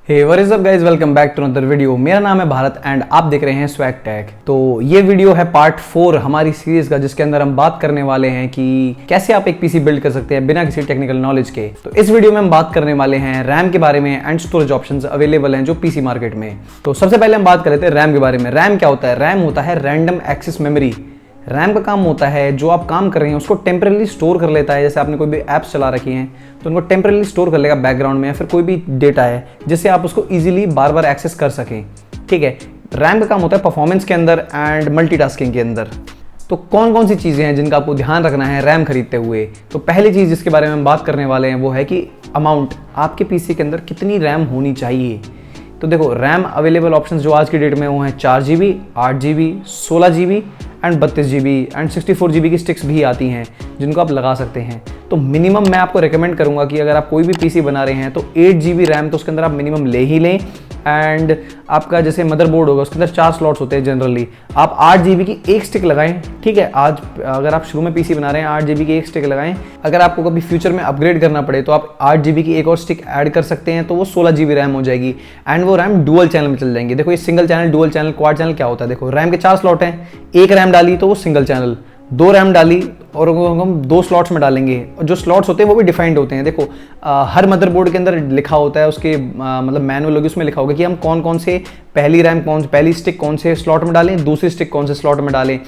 Hey what is up guys, welcome back to another video. मेरा नाम है Bharat and आप देख रहे हैं स्वैग टेक। तो ये वीडियो है पार्ट 4 हमारी सीरीज का, जिसके अंदर हम बात करने वाले हैं कि कैसे आप एक पीसी बिल्ड कर सकते हैं बिना किसी टेक्निकल नॉलेज के। तो इस वीडियो में हम बात करने वाले हैं रैम के बारे में एंड स्टोरेज ऑप्शंस अवेलेबल हैं जो पीसी मार्केट में। तो सबसे पहले हम बात कर लेते हैं रैम के बारे में। रैम क्या होता है? रैम होता है रैंडम एक्सेस मेमोरी। रैम का काम होता है जो आप काम कर रहे हैं उसको टेम्परेली स्टोर कर लेता है। जैसे आपने कोई भी ऐप्स चला रखी हैं तो उनको टेम्परेली स्टोर कर लेगा बैकग्राउंड में, या फिर कोई भी डेटा है जिससे आप उसको इजीली बार बार एक्सेस कर सकें। ठीक है, रैम का काम होता है परफॉर्मेंस के अंदर एंड मल्टीटास्किंग के अंदर। तो कौन कौन सी चीज़ें हैं जिनका आपको ध्यान रखना है रैम खरीदते हुए? तो पहली चीज़ जिसके बारे में हम बात करने वाले हैं वो है कि अमाउंट, आपके पीसी के अंदर कितनी रैम होनी चाहिए। तो देखो, रैम अवेलेबल ऑप्शंस जो आज की डेट में वो हैं 4 GB, 8 GB, 16 GB and 32 GB and 64 GB की स्टिक्स भी आती हैं जिनको आप लगा सकते हैं। तो मिनिमम मैं आपको रेकमेंड करूंगा कि अगर आप कोई भी पीसी बना रहे हैं तो 8 GB रैम तो उसके अंदर आप मिनिमम ले ही लें। एंड आपका जैसे मदरबोर्ड होगा उसके अंदर 4 स्लॉट्स होते हैं जनरली, आप 8 GB की एक स्टिक लगाएं। ठीक है, आज अगर आप शुरू में पीसी बना रहे हैं 8 GB की एक स्टिक लगाएं। अगर आपको कभी फ्यूचर में अपग्रेड करना पड़े तो आप 8 GB की एक और स्टिक ऐड कर सकते हैं, तो वो 16 GB रैम हो जाएगी एंड वो रैम डुअल चैनल में चल जाएंगे। देखो, ये single channel, dual channel, quad channel क्या होता है? देखो, रैम के 4 स्लॉट हैं, एक रैम डाली तो वो सिंगल चैनल, 2 रैम डाली और हम 2 स्लॉट्स में डालेंगे। और जो स्लॉट्स होते हैं वो भी डिफाइंड होते हैं। देखो, हर मदरबोर्ड के अंदर लिखा होता है, उसके मतलब मैनुअल होगी, उसमें लिखा होगा कि हम कौन कौन से पहली स्टिक कौन से स्लॉट में डालें, दूसरी स्टिक कौन से स्लॉट में डालें।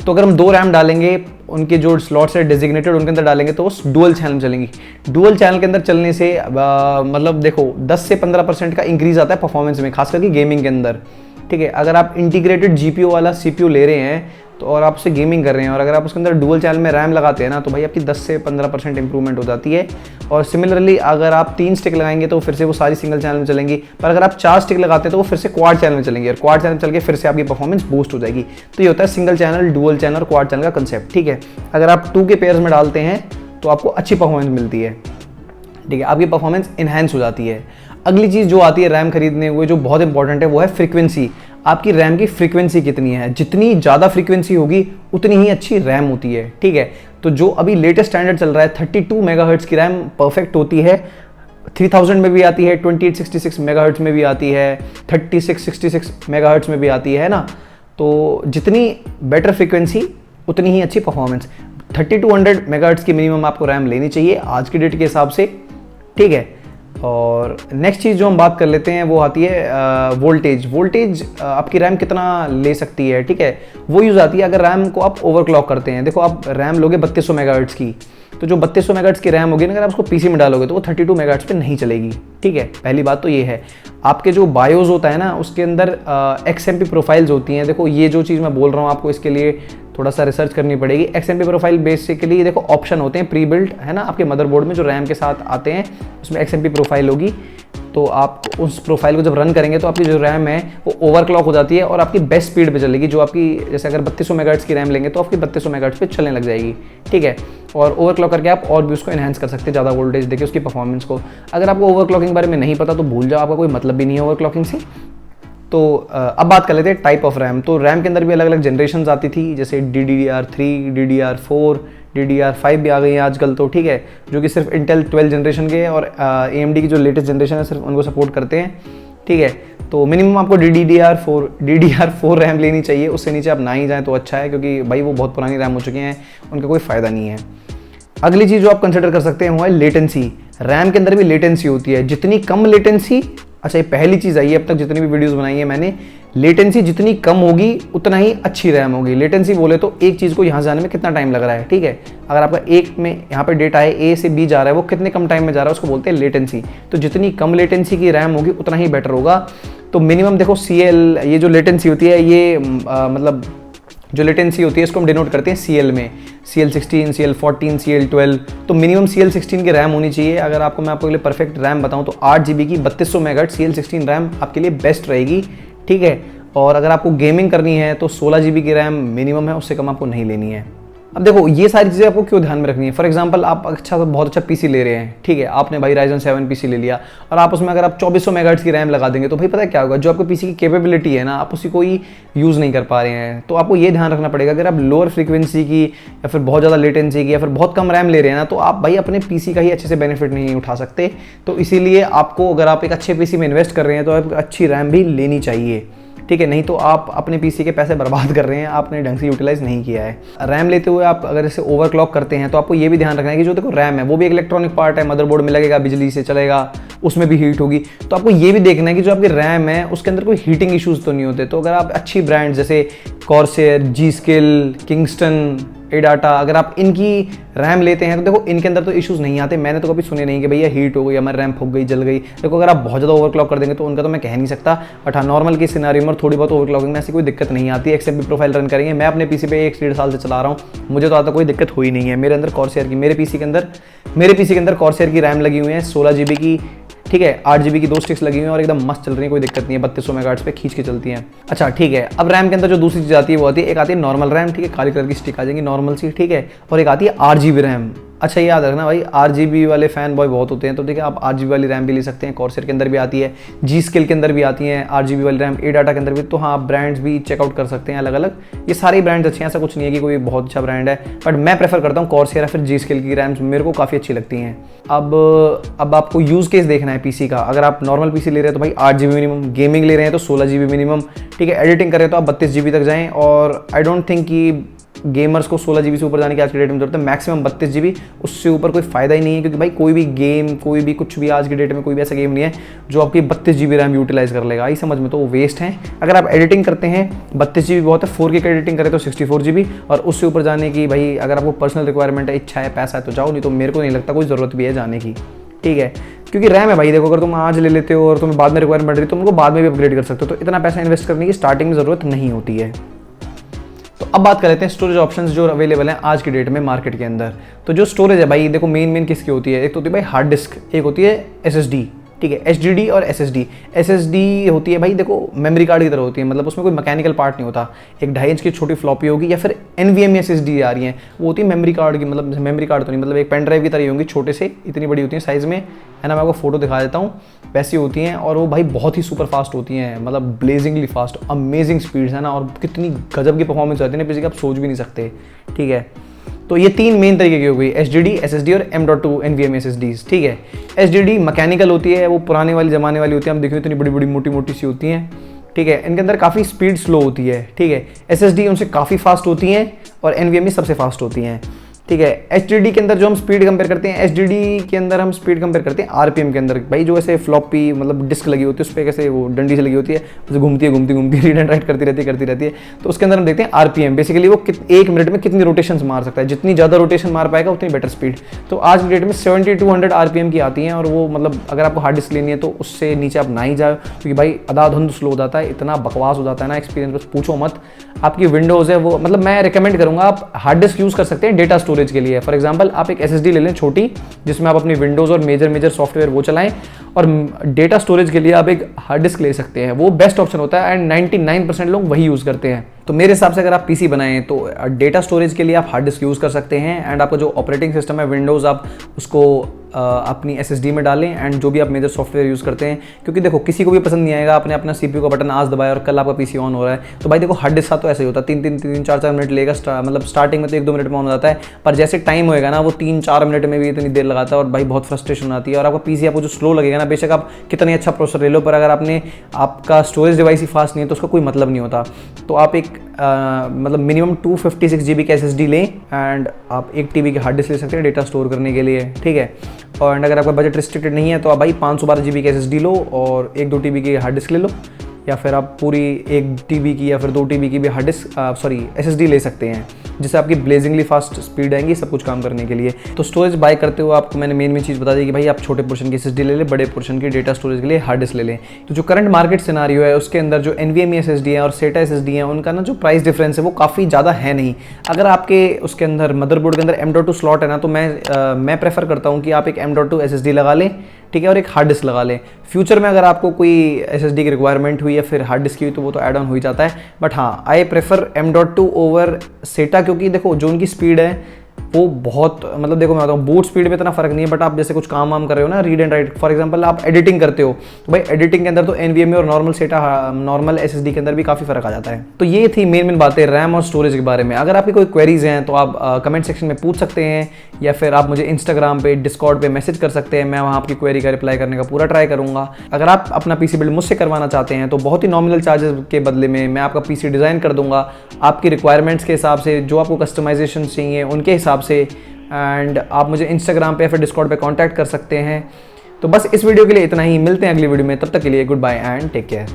तो अगर हम 2 रैम डालेंगे, उनके जो स्लॉट्स है डेजिग्नेटेड उनके अंदर डालेंगे तो वो डुअल चैनल में चलेंगी। डुअल चैनल के अंदर चलने से मतलब देखो 10 से 15% का इंक्रीज आता है परफॉर्मेंस में, खास करके गेमिंग के अंदर। ठीक है, अगर आप इंटीग्रेटेड GPU वाला CPU ले रहे हैं तो और आप उससे गेमिंग कर रहे हैं और अगर आप उसके अंदर डुअल चैनल में रैम लगाते हैं ना, तो भाई आपकी 10 से 15% इंप्रूवमेंट हो जाती है। और सिमिलरली अगर आप 3 स्टिक लगाएंगे तो फिर से वो सारी सिंगल चैनल में चलेंगी, पर अगर आप 4 स्टिक लगाते हैं तो वो फिर से क्वाड चैनल में चलेंगे और क्वाड चैनल चल के फिर से आपकी परफॉर्मेंस बूस्ट हो जाएगी। तो ये होता है सिंगल चैनल, डुअल चैनल और क्वाड चैनल का कंसेप्ट। ठीक है, अगर आप 2 के पेयर्स में डालते हैं तो आपको अच्छी परफॉर्मेंस मिलती है। ठीक है, आपकी परफॉर्मेंस इन्हेंस हो जाती है। अगली चीज़ जो आती है रैम खरीदने हुए जो बहुत इंपॉर्टेंट है वो है फ्रीक्वेंसी। आपकी रैम की फ्रीक्वेंसी कितनी है? जितनी ज़्यादा फ्रीक्वेंसी होगी उतनी ही अच्छी रैम होती है। ठीक है, तो जो अभी लेटेस्ट स्टैंडर्ड चल रहा है 32 मेगाहर्ट्ज़ की रैम परफेक्ट होती है। 3000 में भी आती है, 2866 मेगाहर्ट्ज़ में भी आती है, 3666 मेगाहर्ट्ज़ में भी आती है ना। तो जितनी बेटर फ्रीक्वेंसी उतनी ही अच्छी परफॉर्मेंस। 3200 मेगाहर्ट्ज़ की मिनिमम आपको रैम लेनी चाहिए आज की डेट के हिसाब से। ठीक है, और नेक्स्ट चीज़ जो हम बात कर लेते हैं वो आती है वोल्टेज। आपकी रैम कितना ले सकती है? ठीक है, वो यूज़ आती है अगर रैम को आप ओवरक्लॉक करते हैं। देखो, आप रैम लोगे 3200 मेगाहर्ट्ज़ की, तो जो 3200 मेगाहर्ट्ज़ की रैम होगी ना, अगर आप उसको पीसी में डालोगे तो वो 32 मेगाहर्ट्ज़ पे नहीं चलेगी। ठीक है, पहली बात तो ये है। आपके जो बायोस होता है ना उसके अंदर XMP प्रोफाइल्स होती हैं। देखो, ये जो चीज़ मैं बोल रहा हूँ आपको इसके लिए थोड़ा सा रिसर्च करनी पड़ेगी। XMP प्रोफाइल बेसिकली देखो ऑप्शन होते हैं प्री बिल्ट, है ना, आपके मदरबोर्ड में जो रैम के साथ आते हैं उसमें XMP प्रोफाइल होगी। तो आप उस प्रोफाइल को जब रन करेंगे तो आपकी जो रैम है वो ओवरक्लॉक हो जाती है और आपकी बेस्ट स्पीड पे चलेगी। जो आपकी जैसे अगर 3200 मेगाहर्ट्ज़ की रैम लेंगे तो आपकी 3200 मेगाहर्ट्ज़ पे चलने लग जाएगी। ठीक है, और ओवरक्लॉक करके आप और भी उसको एनहांस कर सकते हैं, ज़्यादा वोल्टेज देके उसकी परफॉर्मेंस को। अगर आपको ओवरक्लॉकिंग के बारे में नहीं पता तो भूल जाओ, आपका कोई मतलब भी नहीं है ओवरक्लॉकिंग से। तो अब बात कर लेते हैं टाइप ऑफ रैम। तो रैम के अंदर भी अलग अलग जनरेशन्स आती थी, जैसे DDR3, DDR4, DDR5 भी आ गई है आजकल तो। ठीक है, जो कि सिर्फ इंटेल 12 जनरेशन के और AMD की जो लेटेस्ट जनरेशन है सिर्फ उनको सपोर्ट करते हैं। ठीक है, तो मिनिमम आपको DDR4 रैम लेनी चाहिए, उससे नीचे आप ना ही जाएँ तो अच्छा है, क्योंकि भाई वो बहुत पुरानी रैम हो चुकी हैं, उनका कोई फ़ायदा नहीं है। अगली चीज़ जो आप कंसिडर कर सकते हैं वो है लेटेंसी। रैम के अंदर भी लेटेंसी होती है। जितनी कम लेटेंसी, अच्छा ये पहली चीज़ आई है अब तक जितनी भी वीडियोस बनाई है मैंने, लेटेंसी जितनी कम होगी उतना ही अच्छी रैम होगी। लेटेंसी बोले तो एक चीज़ को यहाँ जाने में कितना टाइम लग रहा है। ठीक है, अगर आपका एक में यहाँ पे डेटा है A से B जा रहा है, वो कितने कम टाइम में जा रहा है उसको बोलते हैं लेटेंसी। तो जितनी कम लेटेंसी की रैम होगी उतना ही बेटर होगा। तो मिनिमम देखो CL, ये जो लेटेंसी होती है ये मतलब जो लेटेंसी होती है इसको हम डिनोट करते हैं CL में, CL16, CL14, CL12। तो मिनिमम CL16 की रैम होनी चाहिए। अगर आपको मैं आपके लिए परफेक्ट रैम बताऊं तो 8 GB की 3200 मेगाहर्ट्ज़ CL16 रैम आपके लिए बेस्ट रहेगी। ठीक है, और अगर आपको गेमिंग करनी है तो 16 GB की रैम मिनिमम है, उससे कम आपको नहीं लेनी है। अब देखो ये सारी चीज़ें आपको क्यों ध्यान में रखनी है। फॉर एग्जांपल आप बहुत अच्छा पीसी ले रहे हैं, ठीक है, आपने भाई Ryzen 7 पीसी ले लिया और आप उसमें अगर आप 2400 मेगाहर्ट्ज़ की रैम लगा देंगे तो भाई पता है क्या होगा, जो आपके पीसी की कैपेबिलिटी है ना, आप उसी को ही यूज़ नहीं कर पा रहे हैं। तो आपको ये ध्यान रखना पड़ेगा, अगर आप लोअर फ्रीक्वेंसी की या फिर बहुत ज़्यादा लेटेंसी की या फिर बहुत कम रैम ले रहे हैं ना, तो आप भाई अपने पीसी का ही अच्छे से बेनिफिट नहीं उठा सकते। तो इसीलिए आपको, अगर आप एक अच्छे पीसी में इन्वेस्ट कर रहे हैं तो आप अच्छी रैम भी लेनी चाहिए, ठीक है, नहीं तो आप अपने पीसी के पैसे बर्बाद कर रहे हैं, आपने ढंग से यूटिलाइज नहीं किया है। रैम लेते हुए आप अगर इसे ओवरक्लॉक करते हैं तो आपको ये भी ध्यान रखना है कि जो देखो रैम है वो भी एक इलेक्ट्रॉनिक पार्ट है, मदरबोर्ड में लगेगा, बिजली से चलेगा, उसमें भी हीट होगी। तो आपको ये भी देखना है कि जो आपकी रैम है उसके अंदर कोई हीटिंग इश्यूज़ तो नहीं होते। तो अगर आप अच्छी ब्रांड जैसे कॉर्सेयर, जी स्किल, किंगस्टन, एडाटा, अगर आप इनकी रैम लेते हैं तो देखो इनके अंदर तो इश्यूज़ नहीं आते। मैंने तो कभी सुने नहीं कि भैया हीट हो गई, हमारी रैम फूक गई, जल गई। देखो अगर आप बहुत ज़्यादा ओवरक्लॉक कर देंगे तो उनका तो मैं कह नहीं सकता, बट हाँ नॉर्मल की सिनेरियो में थोड़ी बहुत ओवरक्लॉकिंग में ऐसी कोई दिक्कत नहीं आती है। XFB प्रोफाइल रन करेंगे, मैं अपने पीसी पे 1 साल से चला रहा हूँ, मुझे तो आता कोई दिक्कत हुई नहीं है। मेरे अंदर कॉर्सेयर की, मेरे पीसी के अंदर कॉर्सेयर की रैम लगी हुई है 16 GB की, ठीक है, 8 GB की 2 स्टिक्स लगी हुई हैं और एकदम मस्त चल रही है, कोई दिक्कत नहीं है, 3200 मेगाहर्ट्ज़ पे खींच के चलती हैं। अच्छा ठीक है, अब रैम के अंदर जो दूसरी चीज़ आती है वो आती है, एक आती है नॉर्मल रैम, ठीक है, काली कलर की स्टिक आ जाएगी नॉर्मल सी, ठीक है, और एक आती है 8 GB रैम। अच्छा ये याद रखना भाई, 8 GB वाले फैन बॉय बहुत होते हैं, तो ठीक है आप 8 GB वाली रैम भी ले सकते हैं। कॉर्सेयर के अंदर भी आती है, जी स्किल के अंदर भी आती है 8 GB वाली रैम, एडाटा के अंदर भी। तो हाँ, आप ब्रांड्स भी चेकआउट कर सकते हैं अलग अलग, ये सारे ब्रांड्स अच्छे हैं, ऐसा कुछ नहीं है कि कोई बहुत अच्छा ब्रांड है, बट मैं प्रेफर करता हूँ कॉर्सेयर या फिर जी स्किल की रैम्स, मेरे को काफ़ी अच्छी लगती हैं। अब आपको यूज़ केस देखना है पीसी का। अगर आप नॉर्मल पीसी ले रहे हैं तो भाई 8 GB मिनिमम, गेमिंग ले रहे हैं तो 16 GB मिनिमम, ठीक है, एडिटिंग कर रहे हैं तो आप 32 GB तक जाएँ। और आई डोंट थिंक कि गेमर्स को 16 GB से ऊपर जाने की आज की डेट में जरूरत है, मैक्सिमम 32 GB, उससे ऊपर कोई फायदा ही नहीं है। क्योंकि भाई कोई भी गेम, कोई भी कुछ भी आज की डेट में कोई भी ऐसा गेम नहीं है जो आपकी 32 GB रैम यूटिलाइज कर लेगा, आई समझ में, तो वो वेस्ट है। अगर आप एडिटिंग करते हैं 32 GB बहुत है, 4K की एडिटिंग करें तो 64 GB, और उससे ऊपर जाने की भाई अगर आपको पर्सनल रिक्वायरमेंट है, इच्छा है, पैसा है तो जाओ, नहीं तो मेरे को नहीं लगता कोई ज़रूरत भी है जाने की, ठीक है। क्योंकि रैम है भाई, देखो अगर तुम आज ले लेते हो और तुम्हें बाद में रिक्वायरमेंट रही तो उनको बाद में भी अपग्रेड कर सकते हो, तो इतना पैसा इन्वेस्ट करने की स्टार्टिंग में ज़रूरत नहीं होती है। तो अब बात कर लेते हैं स्टोरेज ऑप्शंस जो अवेलेबल हैं आज की डेट में मार्केट के अंदर। तो जो स्टोरेज है भाई, देखो मेन किसकी होती है, एक तो होती है भाई हार्ड डिस्क, एक होती है SSD, ठीक है, HDD और SSD होती है भाई, देखो मेमोरी कार्ड की तरह होती है, मतलब उसमें कोई मैकेनिकल पार्ट नहीं होता। एक 2.5 इंच की छोटी फ्लॉपी होगी या फिर NVMe SSD आ रही है, वो होती है मेमोरी कार्ड की, मतलब मेमोरी कार्ड तो नहीं, मतलब एक पेन ड्राइव की तरह ही होंगी, छोटे से, इतनी बड़ी होती है साइज़ में, है ना, मैं आपको फोटो दिखा देता हूँ, वैसी होती हैं। और वो भाई बहुत ही सुपर फास्ट होती हैं, मतलब ब्लेजिंगली फास्ट, अमेजिंग स्पीड्स है ना, और कितनी गजब की परफॉर्मेंस होती है ना पीसी की, आप सोच भी नहीं सकते, ठीक है। तो ये 3 मेन तरीके की हो गई, HDD, SSD और M.2 NVMe SSDs, ठीक है। HDD मैकेनिकल होती है, वो पुराने वाली ज़माने वाली होती है, हम देखिए इतनी बड़ी बड़ी मोटी मोटी सी होती हैं, ठीक है, इनके अंदर काफ़ी स्पीड स्लो होती है, ठीक है। SSD उनसे काफ़ी फास्ट होती हैं और NVMe सबसे फास्ट होती हैं, ठीक है। HDD के अंदर जो हम स्पीड कंपेयर करते हैं, HDD के अंदर हम स्पीड कंपेयर करते हैं RPM के अंदर, भाई जो ऐसे फ्लॉपी मतलब डिस्क लगी होती है उस पर कैसे वो डंडी से लगी होती है, उसे घूमती है रीड एंड राइट करती रहती है, तो उसके अंदर हम देखते हैं RPM, बेसिकली वो 1 मिनट में कितनी रोटेशन मार सकता है, जितनी ज़्यादा रोटेशन मार पाएगा उतनी बेटर स्पीड। तो आज की डेट में 7200 RPM की आती हैं, और वो मतलब अगर आपको हार्ड डिस्क लेनी है तो उससे नीचे आप ना ही जाओ, क्योंकि भाई अधाधुंध स्लो हो जाता है, इतना बकवास हो जाता है ना एक्सपीरियंस, बस पूछो मत। आपकी विंडोज़ है वो, मतलब मैं रिकमेंड करूँगा आप हार्ड डिस्क यूज़ कर सकते हैं डेटा स्टोरेज के लिए। फॉर एग्जाम्पल आप एक SSD ले लें छोटी, जिसमें आप अपनी विंडोज़ और मेजर सॉफ्टवेयर वो चलाएं, और डेटा स्टोरेज के लिए आप एक हार्ड डिस्क ले सकते हैं, वो बेस्ट ऑप्शन होता है, एंड 99% लोग वही यूज़ करते हैं। तो मेरे हिसाब से अगर आप पीसी बनाएं तो डेटा स्टोरेज के लिए आप हार्ड डिस्क यूज़ कर सकते हैं, एंड आपका जो ऑपरेटिंग सिस्टम है विंडोज़, आप उसको अपनी SSD में डालें, एंड जो भी आप मेजर सॉफ्टवेयर यूज़ करते हैं, क्योंकि देखो किसी को भी पसंद नहीं आएगा आपने अपना CPU का बटन आज दबाया और कल आपका पीसी ऑन हो रहा है। तो भाई देखो हार्ड डिस्क तो ऐसे ही होता है, 3-4 मिनट लेगा, मतलब स्टार्टिंग में तो 1-2 मिनट में ऑन हो जाता है, पर जैसे टाइम होएगा ना वो 3-4 मिनट में भी इतनी देर लगाता है, और भाई बहुत फ्रस्ट्रेशन आती है। और आपका पीसी आपको जो स्लो लगेगा ना, बेशक आप कितनी अच्छा प्रोसेसर ले लो, पर अगर आपका स्टोरेज डिवाइस ही फास्ट नहीं है तो उसका कोई मतलब नहीं होता। तो आप एक मतलब मिनिमम 256 GB की SSD लें, एंड आप 1 TB की हार्ड डिस्क ले सकते हैं डेटा स्टोर करने के लिए, ठीक है। और अगर आपका बजट रिस्ट्रिक्टेड नहीं है तो आप भाई 512 GB की SSD लो और 1-2 TB की हार्ड डिस्क ले लो, या फिर आप पूरी 1 TB की या फिर 2 TB की भी हार्ड डिस्क SSD ले सकते हैं, जिससे आपकी ब्लेजिंगली फास्ट स्पीड आएंगी सब कुछ काम करने के लिए। तो स्टोरेज बाय करते हुए आपको मैंने मेन चीज़ बता दी कि भाई आप छोटे पोर्शन की SSD ले लें, बड़े पोर्शन की डेटा स्टोरेज के लिए हार्ड डिस्क ले लें। तो जो करंट मार्केट सिनारियो है उसके अंदर जो NVMe SSD है और SATA SSD है, उनका ना जो प्राइस डिफरेंस है वो काफ़ी ज़्यादा है नहीं। अगर आपके उसके अंदर मदरबोर्ड के अंदर M.2 स्लॉट है ना, तो मैं प्रेफर करता हूँ कि आप एक M.2 SSD लगा लें, ठीक है, और एक हार्ड डिस्क लगा लें। फ्यूचर में अगर आपको कोई SSD की रिक्वायरमेंट हुई या फिर हार्ड डिस्क की हुई तो वो तो ऐड ऑन हो ही जाता है। बट हाँ, I prefer M.2 over SATA, क्योंकि देखो जो उनकी स्पीड है वो बहुत, मतलब देखो मैं बताऊँ, बूट स्पीड में इतना फर्क नहीं है, बट आप जैसे कुछ काम वाम कर रहे हो ना, read and right, for example आप एडिटिंग करते हो, तो भाई एडिटिंग के अंदर तो NVMe और नॉर्मल SATA नॉर्मल SSD के अंदर भी काफ़ी फर्क आ जाता है। तो ये थी मेन बातें रैम और स्टोरेज के बारे में। अगर आपकी कोई क्वेरीज हैं तो आप कमेंट सेक्शन में पूछ सकते हैं, या फिर आप मुझे इंस्टाग्राम पे, डिस्कॉर्ड पे मैसेज कर सकते हैं। मैं वहाँ आपकी क्वेरी का रिप्लाई करने का पूरा ट्राई करूँगा। अगर आप अपना PC बिल्ड मुझसे करवाना चाहते हैं तो बहुत ही नॉमिनल चार्जेस के बदले में मैं आपका PC डिज़ाइन कर दूंगा, आपकी रिक्वायरमेंट्स के हिसाब से, जो आपको कस्टमाइजेशन चाहिए उनके हिसाब से। एंड आप मुझे इंस्टाग्राम पे या फिर डिस्कॉर्ड पे कांटेक्ट कर सकते हैं। तो बस इस वीडियो के लिए इतना ही, मिलते हैं अगली वीडियो में, तब तक के लिए goodbye and take care.